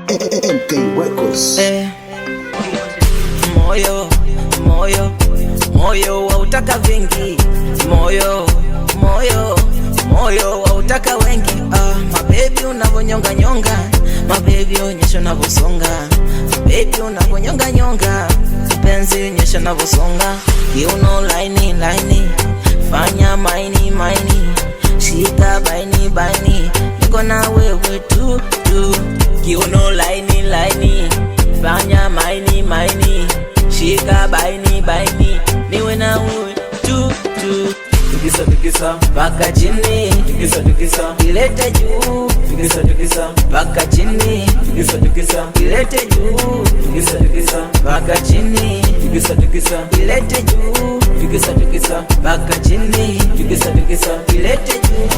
MK Records. Moyo, moyo, moyo wautaka vingi. Moyo, moyo, moyo wautaka wengi. Mabebi unavonyonga nyonga, mabebi onyesha unavosonga, mabebi unavonyonga nyonga, penzi onyesha unavosonga. Kiuno laini laini, fanya maini maini, shika baini baini, niko na wewe tu tu. Kiuno laini laini, fanya maini maini, shika baini baini, niwe na wewe tu tu. Tukisa tukisa Paka chini, tukisa tukisa ilete juu. tukisa tukisa Paka chini, tukisa tukisa ilete juu. tukisa tukisa Paka chini, tukisa tukisa ilete juu. tukisa tukisa Paka chini, tukisa tukisa ilete juu.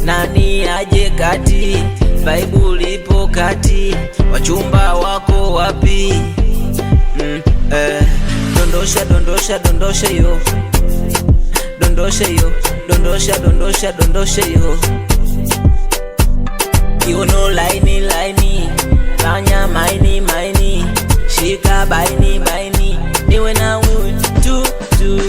Nani aje kati, Bible lipo kati, wachumba wako wapi? Dondosha dondosha dondosha yo, dondosha yo, dondosha dondosha dondosha yo. Kiuno laini laini, fanya maini maini, shika baini baini, niwe na wewe tu tu.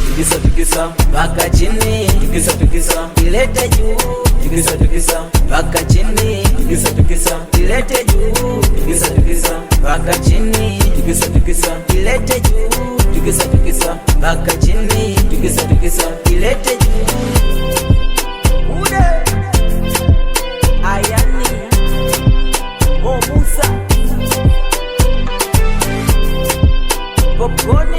tukisa tukisa Paka chini, tukisa tukisa ilete juu. tukisa tukisa Paka chini, tukisa tukisa ilete juu. tukisa tukisa Paka chini, tukisa tukisa ilete juu. tukisa tukisa Paka chini, tukisa tukisa ilete juu. Ude Ayani Mo Musa Popcorn